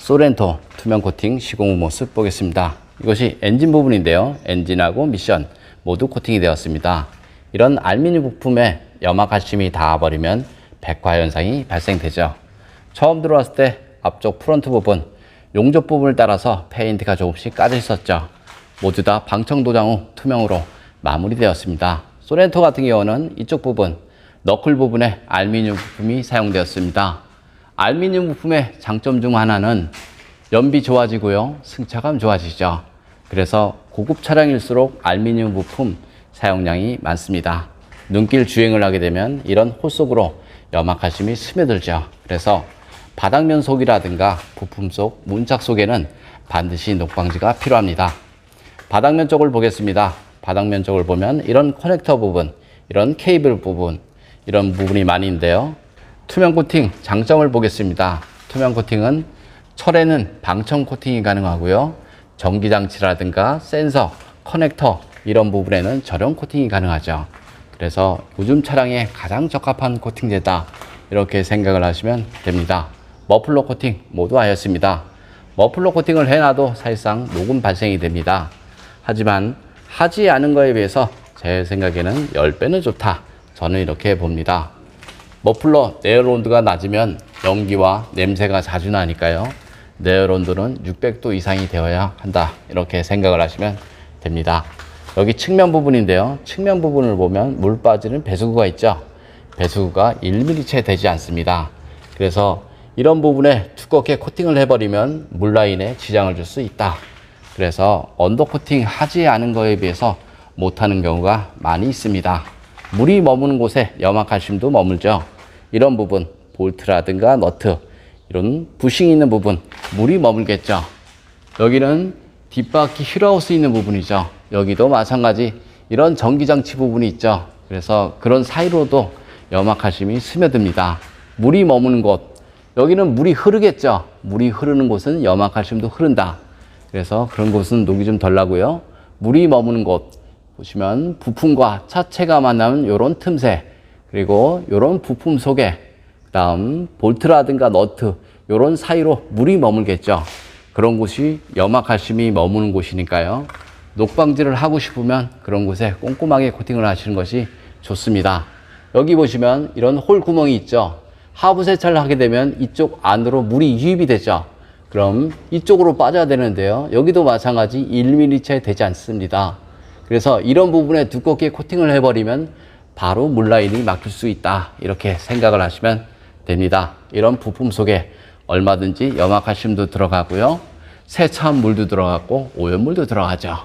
소렌토 투명 코팅 시공 후 모습 보겠습니다. 이것이 엔진 부분인데요. 엔진하고 미션 모두 코팅이 되었습니다. 이런 알루미늄 부품에 염화칼슘이 닿아버리면 백화 현상이 발생되죠. 처음 들어왔을 때 앞쪽 프론트 부분, 용접 부분을 따라서 페인트가 조금씩 까져 있었죠. 모두 다 방청 도장 후 투명으로 마무리되었습니다. 소렌토 같은 경우는 이쪽 부분, 너클 부분에 알루미늄 부품이 사용되었습니다. 알루미늄 부품의 장점 중 하나는 연비 좋아지고요, 승차감 좋아지죠. 그래서 고급 차량일수록 알루미늄 부품 사용량이 많습니다. 눈길 주행을 하게 되면 이런 홀 속으로 염화칼슘이 스며들죠. 그래서 바닥면 속이라든가 부품 속 문짝 속에는 반드시 녹방지가 필요합니다. 바닥면 쪽을 보겠습니다. 바닥면 쪽을 보면 이런 커넥터 부분, 이런 케이블 부분, 이런 부분이 많이 있는데요. 투명 코팅 장점을 보겠습니다. 투명 코팅은 철에는 방청 코팅이 가능하고요. 전기장치라든가 센서, 커넥터 이런 부분에는 절연 코팅이 가능하죠. 그래서 요즘 차량에 가장 적합한 코팅제다 이렇게 생각을 하시면 됩니다. 머플러 코팅 모두 하였습니다. 머플러 코팅을 해놔도 사실상 녹음 발생이 됩니다. 하지만 하지 않은 거에 비해서 제 생각에는 10배는 좋다. 저는 이렇게 봅니다. 머플러 내열 온도가 낮으면 연기와 냄새가 자주 나니까요. 내열 온도는 600도 이상이 되어야 한다. 이렇게 생각을 하시면 됩니다. 여기 측면 부분인데요. 측면 부분을 보면 물 빠지는 배수구가 있죠. 배수구가 1mm 채 되지 않습니다. 그래서 이런 부분에 두껍게 코팅을 해버리면 물 라인에 지장을 줄 수 있다. 그래서 언더 코팅 하지 않은 거에 비해서 못하는 경우가 많이 있습니다. 물이 머무는 곳에 염화칼슘도 머물죠. 이런 부분, 볼트라든가 너트, 이런 부싱이 있는 부분, 물이 머물겠죠. 여기는 뒷바퀴 휠하우스 있는 부분이죠. 여기도 마찬가지 이런 전기장치 부분이 있죠. 그래서 그런 사이로도 염화칼슘이 스며듭니다. 물이 머무는 곳, 여기는 물이 흐르겠죠. 물이 흐르는 곳은 염화칼슘도 흐른다. 그래서 그런 곳은 녹이 좀 덜 나고요. 물이 머무는 곳 보시면 부품과 차체가 만나는 이런 틈새, 그리고 이런 부품 속에 그다음 볼트라든가 너트 이런 사이로 물이 머물겠죠. 그런 곳이 염화칼슘이 머무는 곳이니까요. 녹방지를 하고 싶으면 그런 곳에 꼼꼼하게 코팅을 하시는 것이 좋습니다. 여기 보시면 이런 홀 구멍이 있죠. 하부 세차를 하게 되면 이쪽 안으로 물이 유입이 되죠. 그럼 이쪽으로 빠져야 되는데요. 여기도 마찬가지 1mm 채 되지 않습니다. 그래서 이런 부분에 두껍게 코팅을 해버리면 바로 물 라인이 막힐 수 있다. 이렇게 생각을 하시면 됩니다. 이런 부품 속에 얼마든지 염화칼슘도 들어가고요. 세차한 물도 들어갔고 오염물도 들어가죠.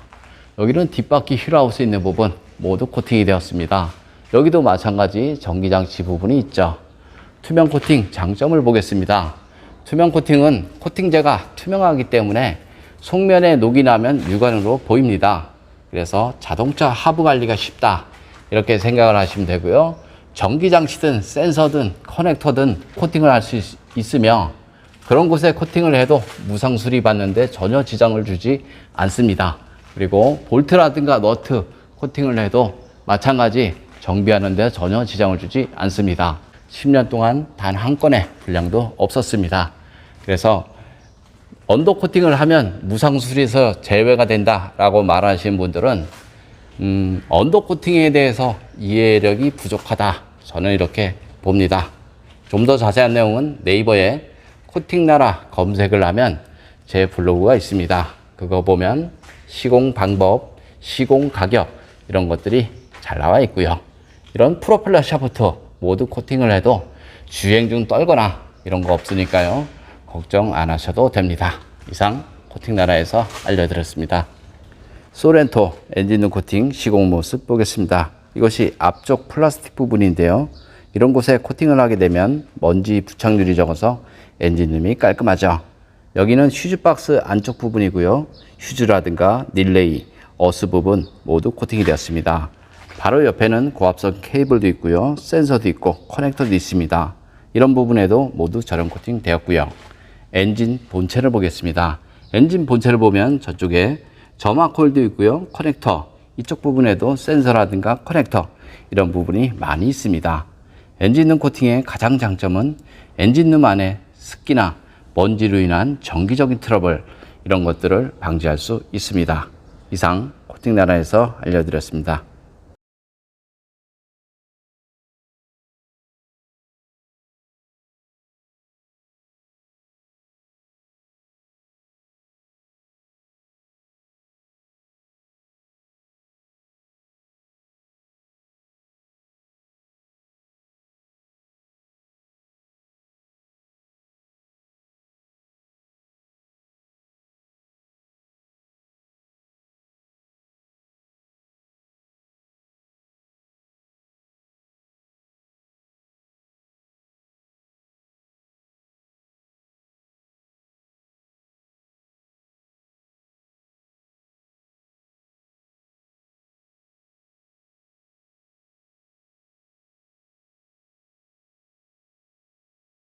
여기는 뒷바퀴 휠하우스 있는 부분 모두 코팅이 되었습니다. 여기도 마찬가지 전기장치 부분이 있죠. 투명 코팅 장점을 보겠습니다. 투명 코팅은 코팅제가 투명하기 때문에 속면에 녹이 나면 육안으로 보입니다. 그래서 자동차 하부 관리가 쉽다. 이렇게 생각을 하시면 되고요. 전기장치든 센서든 커넥터든 코팅을 할 수 있으며 그런 곳에 코팅을 해도 무상 수리 받는데 전혀 지장을 주지 않습니다. 그리고 볼트라든가 너트 코팅을 해도 마찬가지 정비하는 데 전혀 지장을 주지 않습니다. 10년 동안 단 한 건의 불량도 없었습니다. 그래서 언더 코팅을 하면 무상 수리에서 제외가 된다라고 말하시는 분들은 언더 코팅에 대해서 이해력이 부족하다. 저는 이렇게 봅니다. 좀 더 자세한 내용은 네이버에 코팅나라 검색을 하면 제 블로그가 있습니다. 그거 보면 시공 방법, 시공 가격 이런 것들이 잘 나와 있고요. 이런 프로펠러 샤프트 모두 코팅을 해도 주행 중 떨거나 이런 거 없으니까요. 걱정 안 하셔도 됩니다. 이상 코팅나라에서 알려드렸습니다. 소렌토 엔진룸 코팅 시공 모습 보겠습니다. 이것이 앞쪽 플라스틱 부분인데요. 이런 곳에 코팅을 하게 되면 먼지 부착률이 적어서 엔진룸이 깔끔하죠. 여기는 휴즈 박스 안쪽 부분이고요. 휴즈라든가 릴레이, 어스 부분 모두 코팅이 되었습니다. 바로 옆에는 고압선 케이블도 있고요. 센서도 있고 커넥터도 있습니다. 이런 부분에도 모두 절연 코팅 되었고요. 엔진 본체를 보겠습니다. 엔진 본체를 보면 저쪽에 점화 코일도 있고요. 커넥터, 이쪽 부분에도 센서라든가 커넥터 이런 부분이 많이 있습니다. 엔진룸 코팅의 가장 장점은 엔진룸 안에 습기나 먼지로 인한 정기적인 트러블 이런 것들을 방지할 수 있습니다. 이상 코팅나라에서 알려드렸습니다.